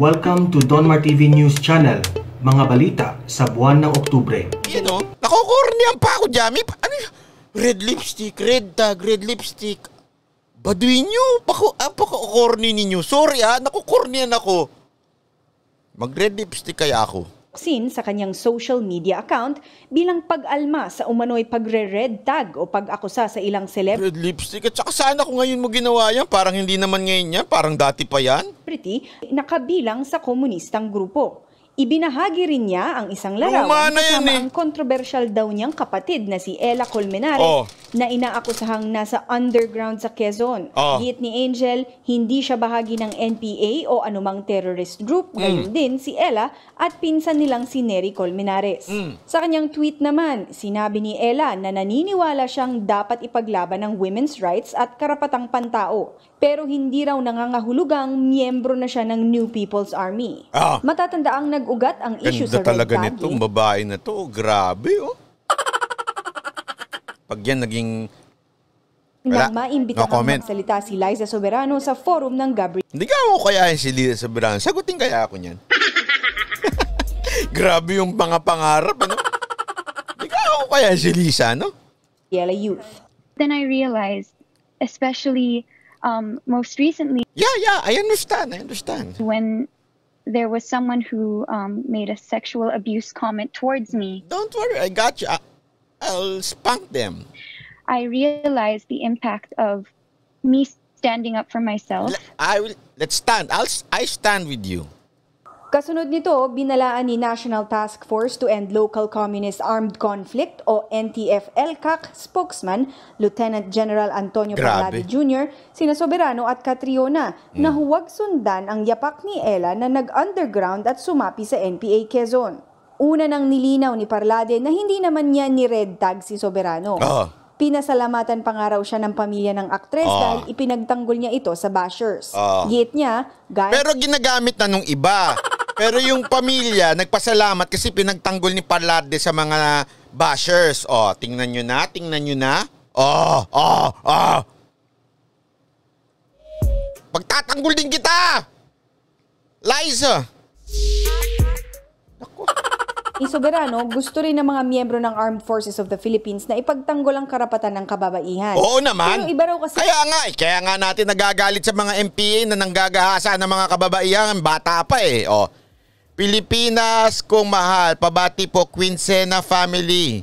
Welcome to Donmar TV News Channel, mga balita sa buwan ng Oktubre. Nakokornian pa ako, Jami. Ano yun? Red lipstick, red tag, red lipstick. Baduin nyo, pako-corny ninyo. Sorry nakokornian ako. Mag-red lipstick kaya ako. Sa kanyang social media account bilang pag-alma sa umano'y pagre-red tag o pag-akusa sa ilang celeb. Red lipstick? At saka sana kung ngayon mo ginawa yan, parang hindi naman ngayon yan, parang dati pa yan. Nakabilang sa komunistang grupo. Ibinahagi rin niya ang isang larawan kasama ang kontrobersyal daw niyang kapatid na si Ella Colmenares na inaakusahang nasa underground sa Quezon. Giit ni Angel, hindi siya bahagi ng NPA o anumang terrorist group. Gayon din si Ella at pinsan nilang si Nery Colmenares. Sa kanyang tweet naman, sinabi ni Ella na naniniwala siyang dapat ipaglaban ng women's rights at karapatang pantao. Pero hindi raw nangangahulugang miyembro na siya ng New People's Army. Matatandaang nag-ugat ang issue sa red talaga tag. nitong babae na to. Grabe, Pag yan naging... Nang maimbitahang magsalita si Liza Soberano sa forum ng Gabriel. Hindi ka ako kaya si Liza Soberano. Sagutin kaya ako niyan. Grabe yung mga pangarap, Hindi ka ako kaya si Liza, Youth. Then I realized, especially... most recently, I understand. When there was someone who made a sexual abuse comment towards me. Don't worry, I got you. I'll spunk them. I realized the impact of me standing up for myself. Let's stand. I stand with you. Kasunod nito, binalaan ni National Task Force to End Local Communist Armed Conflict o NTF-ELCAC spokesman Lieutenant General Antonio Parlade Jr., sina Soberano at Catriona na huwag sundan ang yapak ni Ella na nag-underground at sumapi sa NPA Quezon. Una nang nilinaw ni Parlade na hindi naman niya ni-red tag si Soberano. Pinasalamatan pa nga raw siya ng pamilya ng aktres dahil ipinagtanggol niya ito sa bashers. Giit niya, pero ginagamit na nung iba. Pero yung pamilya, nagpasalamat kasi pinagtanggol ni Parlade sa mga bashers. Tingnan nyo na. Pagtatanggol din kita! Liza! Ni Soberano, gusto rin ng mga miyembro ng Armed Forces of the Philippines na ipagtanggol ang karapatan ng kababaihan. Oo naman. Pero iba raw kasi... Kaya nga natin nagagalit sa mga MPA na nanggagahasa ng mga kababaihan. Bata pa Pilipinas kung mahal. Pabati po Quincena family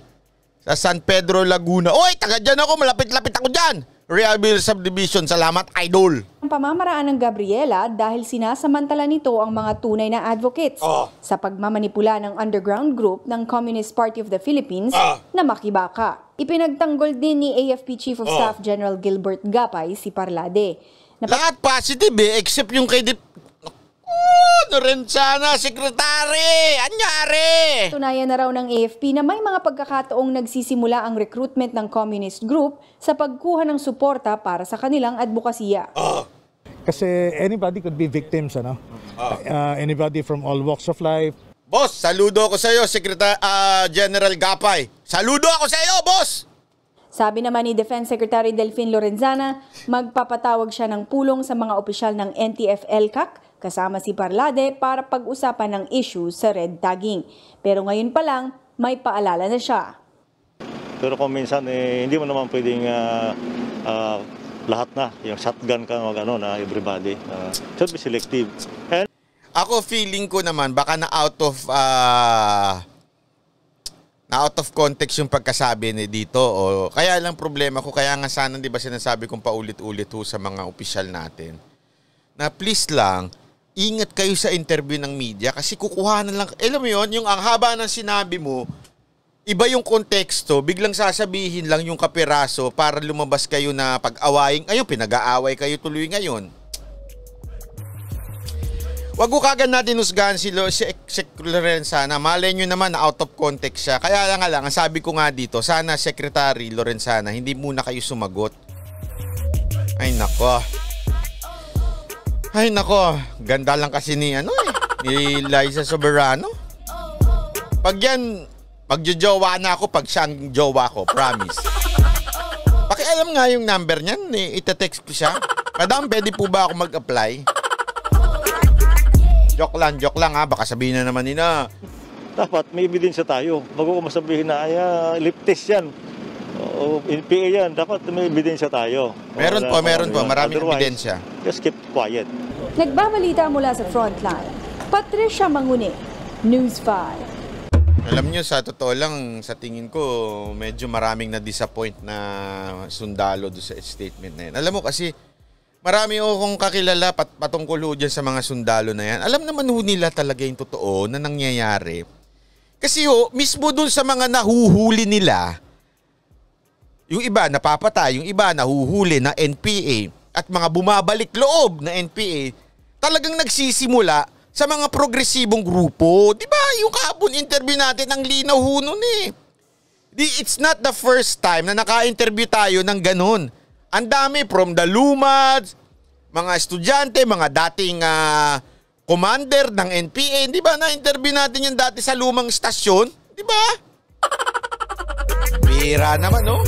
sa San Pedro, Laguna. Taga dyan ako. Malapit-lapit ako dyan. Realville Subdivision. Salamat, idol. Ang pamamaraan ng Gabriela dahil sinasamantala nito ang mga tunay na advocates sa pagmamanipula ng underground group ng Communist Party of the Philippines na makibaka. Ipinagtanggol din ni AFP Chief of Staff General Gilbert Gapay si Parlade. Lahat positive except yung kay Lorenzana, sekretary! Anyari! Tunayan na raw ng AFP na may mga pagkakataong nagsisimula ang recruitment ng communist group sa pagkuha ng suporta para sa kanilang advokasya. Kasi anybody could be victims, anybody from all walks of life. Boss, saludo ako sa iyo, General Gapay. Saludo ako sa iyo, boss! Sabi naman ni Defense Secretary Delfin Lorenzana, magpapatawag siya ng pulong sa mga opisyal ng NTF-ELCAC kasama si Parlade para pag-usapan ng issue sa red tagging. Pero ngayon pa lang, may paalala na siya. Pero kung minsan, hindi mo naman pwedeng lahat na. Yung shotgun ka, na everybody. Should be selective. And ako feeling ko naman, baka na out of context yung pagkasabi ni dito. Kaya lang problema ko, kaya nga sana, di ba sinasabi kong paulit-ulit sa mga opisyal natin, na please lang, ingat kayo sa interview ng media kasi kukuhanan lang. Alam mo yun, yung ang haba ng sinabi mo, iba yung konteksto, biglang sasabihin lang yung kapiraso para lumabas kayo na pag-awayin. Ayun, pinag-aaway kayo tuloy ngayon. Wag ko kagad natin husgahan si Lorenzana. Malay nyo naman na out of context siya. Kaya nga lang, ang sabi ko nga dito, sana Secretary Lorenzana, hindi muna kayo sumagot. Ay nako, ganda lang kasi ni Liza Soberano. Pag magjojowa na ako, pag siyang jowa ko, promise. Pakialam nga yung number niyan, itetext ko siya. Madam, pwede po ba ako mag-apply? Joke lang ha. Baka sabihin na naman nila. Dapat may ebidensya tayo. Bago ko masabihin na lip test yan. O NPA yan. Dapat may ebidensya tayo. Meron po. Maraming ebidensya. Just keep quiet. Nagbabalita mula sa Frontline, Patricia Manguni, News 5. Alam nyo, sa totoo lang, sa tingin ko, medyo maraming na-disappoint na sundalo doon sa statement na yan. Alam mo kasi, marami akong kakilala patungkol ho dyan sa mga sundalo na yan. Alam naman ho nila talaga yung totoo na nangyayari. Kasi ho, mismo doon sa mga nahuhuli nila, yung iba napapatay, yung iba nahuhuli na NPA at mga bumabalik loob na NPA, talagang nagsisimula sa mga progresibong grupo. Diba? Yung kahapon interview natin, ang linaw ho nun eh. It's not the first time na naka-interview tayo ng ganun. Ang dami from the Lumads, mga estudyante, mga dating commander ng NPA. Di ba? Na-interview natin yan dati sa lumang stasyon. Di ba? Bira naman, no?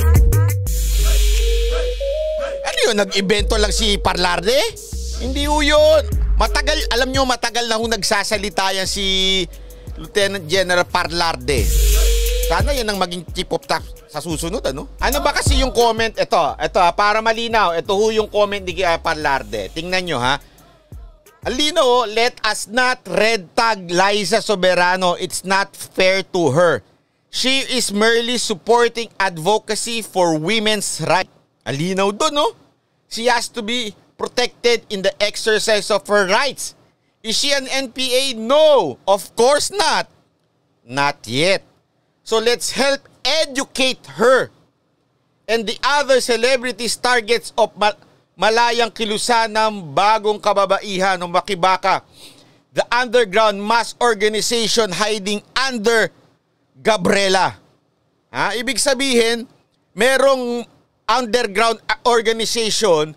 Ano yun? Nag-evento lang si Parlarde? Hindi ho yun. Matagal, alam nyo, matagal na ho nagsasalita yan si Lieutenant General Parlarde. Sana yan ang maging chief of staff sa susunod, ano? Ano ba kasi yung comment? Ito, para malinaw. Ito ho yung comment ni Parlarde. Tingnan nyo, ha? Ang linaw, let us not red tag Liza Soberano. It's not fair to her. She is merely supporting advocacy for women's rights. Ang linaw doon, no? She has to be protected in the exercise of her rights. Is she an NPA? No, of course not. Not yet. So let's help educate her and the other celebrities targets of malayang kilusan ng bagong kababaihan ng Makibaka, the underground mass organization hiding under Gabriela. Ibig sabihin, merong underground organization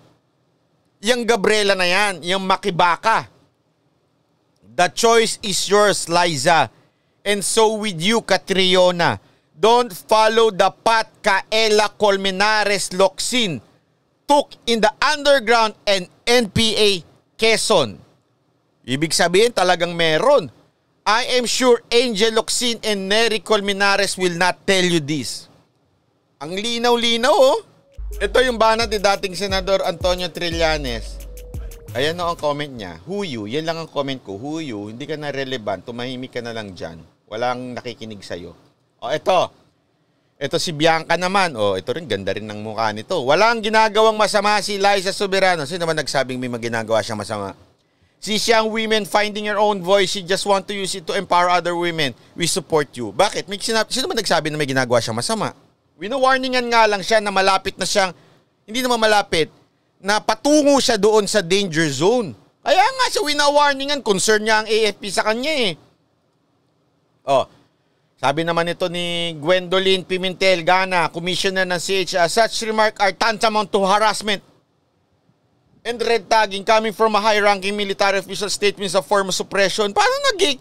yung Gabriela na yan, yung Makibaka. The choice is yours, Liza. And so with you, Catriona. Don't follow the path Kaela Colmenares Locsin took in the underground and NPA Quezon. Ibig sabihin talagang meron. I am sure Angel Locsin and Nery Colmenares will not tell you this. Ang linaw-linaw, oh. Ito yung banat ni dating Senador Antonio Trillanes. Ayan o ang comment niya. Who you? Yan lang ang comment ko. Who you? Hindi ka na relevant. Tumahimik ka na lang dyan. Walang nakikinig sa'yo. O ito. Ito si Bianca naman. O ito rin. Ganda rin ng mukha nito. Walang ginagawang masama si Liza Soberano. Sino naman nagsabing may ginagawa siyang masama? She's young women finding her own voice. She just want to use it to empower other women. We support you. Bakit? Sino naman nagsabi na may ginagawa siyang masama? Wino-warningan nga lang siya na malapit na siyang, hindi naman malapit, na patungo siya doon sa danger zone. Kaya nga siya wino-warningan, concern niya ang AFP sa kanya eh. Oh, sabi naman ito ni Gwendolyn Pimentel Gana, Commissioner ng CHA, such remark are tantamount to harassment and red tagging coming from a high-ranking military official statements of form of suppression. Paano naging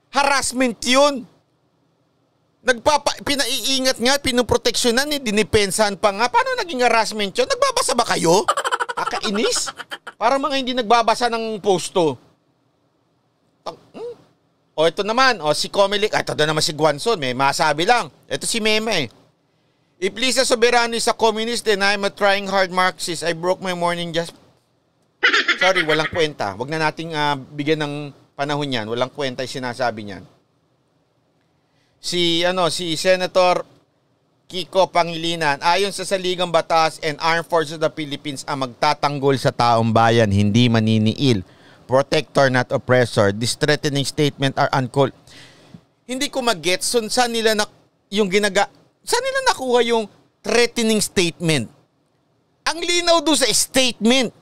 harassment yun? Pinaiingat nga, pinuproteksyonan, dinipensahan pa nga. Paano naging harassment yun? Nagbabasa ba kayo? Kakainis? Para mga hindi nagbabasa ng posto. O ito naman, si Comelec. Ito na naman si Guanzon, may masabi lang. Ito si Meme. If Liza Soberano is a communist, then I'm a trying hard Marxist. I broke my morning just... Sorry, walang kwenta. Huwag na nating bigyan ng panahon yan. Walang kwenta yung sinasabi niyan. Si Senator Kiko Pangilinan, ayon sa Saligang Batas and Armed Forces of the Philippines ang magtatanggol sa taong bayan, hindi maniniil. Protector, not oppressor. This threatening statement are uncalled. Hindi ko mag-gets saan nila nakuha yung threatening statement. Ang linaw doon sa statement.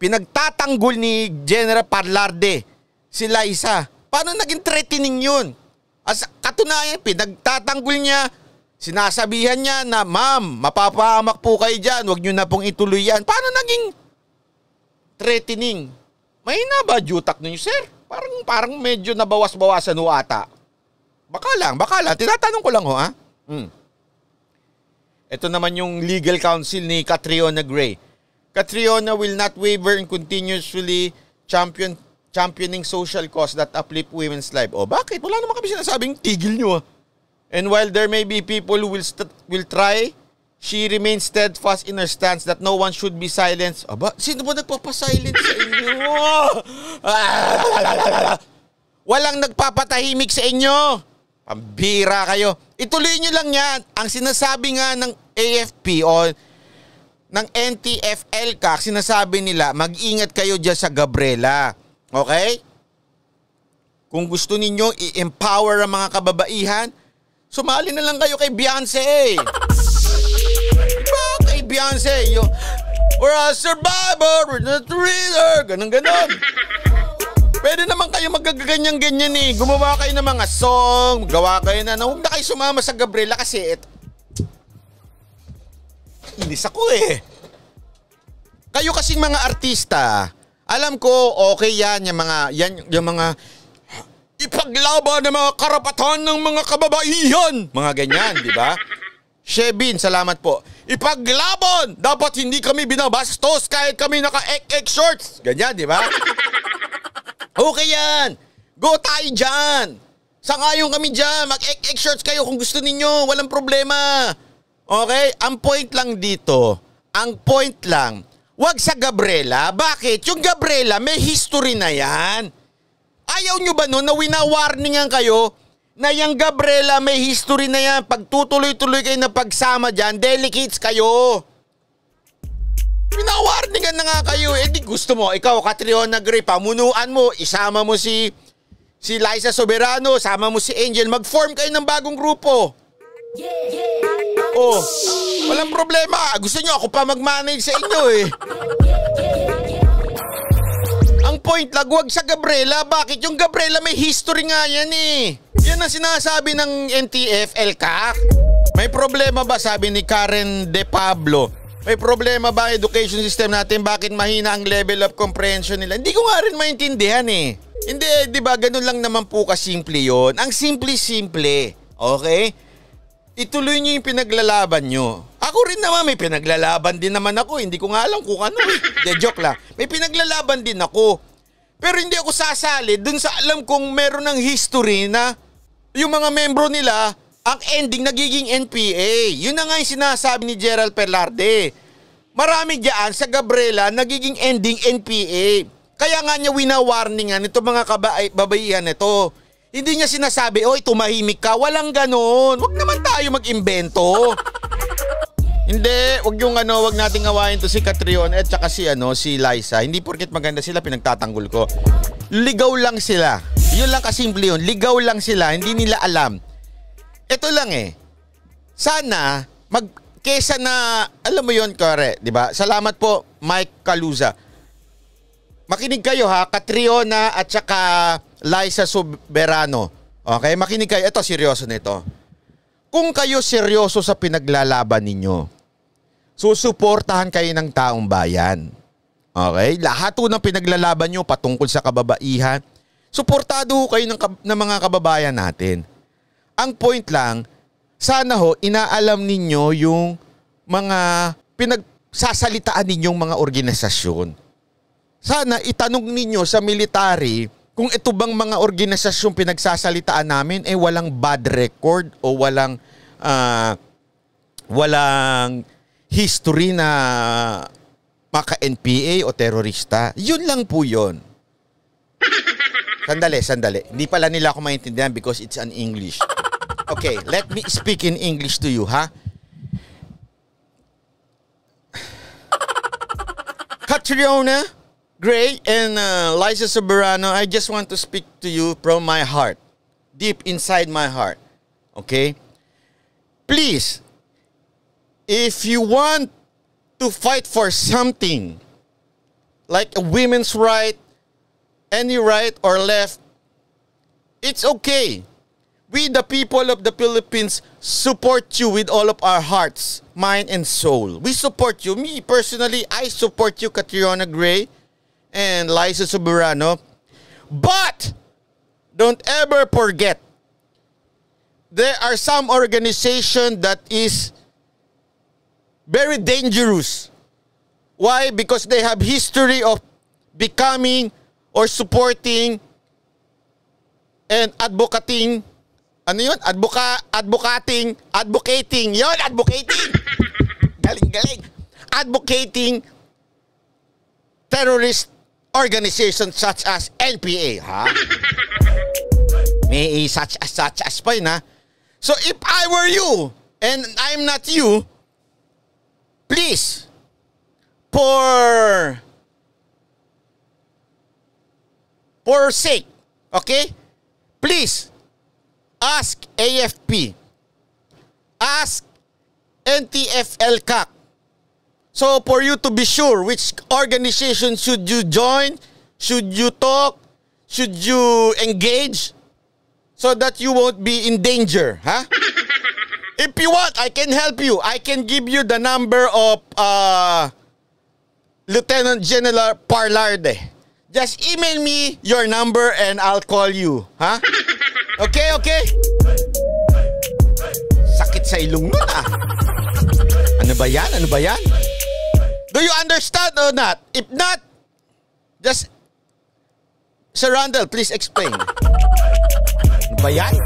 Pinagtatanggol ni General Parlarde si Liza. Paano naging threatening yun? As katunayan, pinagtatanggol niya, sinasabihan niya na, ma'am, mapapahamak po kayo dyan, huwag nyo na pong ituloy yan. Paano naging threatening? May nabadyutak ninyo, sir. Parang medyo nabawas-bawasan ho ata. Baka lang. Tinatanong ko lang ho, ha? Ito naman yung legal counsel ni Catriona Gray. Catriona will not waver and continuously champion championing social cause that uplift women's life. O bakit? Wala naman kami sinasabing tigil nyo. And while there may be people who will try, she remains steadfast in her stance that no one should be silenced. Aba, sino ba nagpapasilence sa inyo? Walang nagpapatahimik sa inyo. Pambira kayo. Ituloy nyo lang yan. Ang sinasabi nga ng AFP o ng NTF-ELCAC, sinasabi nila, mag-ingat kayo dyan sa Gabriela. Okay? Kung gusto ninyo i-empower ang mga kababaihan, sumali na lang kayo kay Beyonce. Diba? Kay Beyonce. We're a survivor, we're not a reader. Ganon. Pwede naman kayo magaganyan-ganyan eh. Gumawa kayo ng mga song, gawa kayo na. Huwag na kayo sumama sa Gabriela kasi inis ako eh. Kayo kasing mga artista, alam ko okay yan, yung mga ipaglaban ng mga karapatan ng mga kababaihan. Mga ganyan, di ba? Shebin, salamat po. Ipaglaban! Dapat hindi kami binabastos kahit kami naka-ek-ek shorts. Ganyan, di ba? Okay yan. Go tayo dyan. Sangayon kami dyan. Mag-ek-ek shorts kayo kung gusto ninyo. Walang problema. Okay? Ang point lang dito, wag sa Gabriela. Bakit? Yung Gabriela, may history na yan. Ayaw nyo ba nun na winawarningan kayo na yung Gabriela may history na yan? Pag tutuloy-tuloy kayo na pagsama dyan, delicates kayo. Winawarningan na nga kayo. Eh di gusto mo, ikaw, Catriona Gray, pamunuan mo, isama mo si Liza Soberano, sama mo si Angel, mag-form kayo ng bagong grupo. Oh, walang problema. Gusto nyo ako pa mag-manage sa inyo eh. Ang point lang, wag sa Gabriela. Bakit? Yung Gabriela may history nga yan eh. Yan ang sinasabi ng NTF-ELCAC. May problema ba, sabi ni Karen De Pablo? May problema ba ang education system natin? Bakit mahina ang level of comprehension nila? Hindi ko nga rin maintindihan eh. Hindi, di ba? Ganun lang naman po kasimple yun. Ang simple-simple. Okay? Ituloy nyo yung pinaglalaban nyo. Ako rin naman, may pinaglalaban din naman ako. Hindi ko nga alam kung ano eh. De, joke lang. May pinaglalaban din ako. Pero hindi ako sasali dun sa alam kong meron ng history na yung mga membro nila, ang ending nagiging NPA. Yun na nga yung sinasabi ni Gerald Perlarde. Marami dyan sa Gabriela nagiging ending NPA. Kaya nga niya winawarningan ito mga kababaihan ito. Hindi niya sinasabi, oy, tumahimik ka. Walang ganon. Huwag naman tayo mag-imbento. Hindi, wag nating awayin to si Catriona at saka si Liza. Hindi porket maganda sila pinagtatanggol ko. Ligaw lang sila. Yun lang kasimple yun. Ligaw lang sila, hindi nila alam. Ito lang eh. Sana kesa na alam mo yun, kare, 'di ba? Salamat po, Mike Caluza. Makinig kayo ha, Catriona at saka Liza Soberano. Okay, makinig kayo. Ito seryoso nito. Kung kayo seryoso sa pinaglalaban ninyo, susuportahan kayo ng taong bayan. Okay? Lahat po ng pinaglalaban nyo patungkol sa kababaihan, suportado kayo ng mga kababayan natin. Ang point lang, sana inaalam ninyo yung mga pinagsasalitaan ninyong mga organisasyon. Sana itanong ninyo sa military kung ito bang mga organisasyong pinagsasalitaan namin walang bad record o walang history na maka-NPA o terorista. Yun lang po yun. Sandali. Hindi pala nila ako maintindihan because it's an English. Okay, let me speak in English to you, ha? Catriona Gray and Liza Soberano, I just want to speak to you from my heart. Deep inside my heart. Okay? Please, if you want to fight for something, like a women's right, any right or left, it's okay. We, the people of the Philippines, support you with all of our hearts, mind, and soul. We support you. Me, personally, I support you, Catriona Gray and Liza Soberano. But, don't ever forget, there are some organization that is very dangerous. Why? Because they have history of becoming or supporting and advocating, ano yun? Advocating. Yun, advocating. Galing. Advocating terrorist organizations such as NPA, ha? May such as pa yun, ha? So if I were you and I'm not you, please, for sake, okay? Please, ask AFP, ask NTF-ELCAC. So for you to be sure which organization should you join, should you talk, should you engage, so that you won't be in danger, huh? If you want, I can help you. I can give you the number of Lieutenant General Parlarde. Just email me your number and I'll call you, huh? Okay? Sakit sa ilong nun, ah. Ano ba yan? Do you understand or not? If not, just... Sir Randall, please explain. Ano ba yan?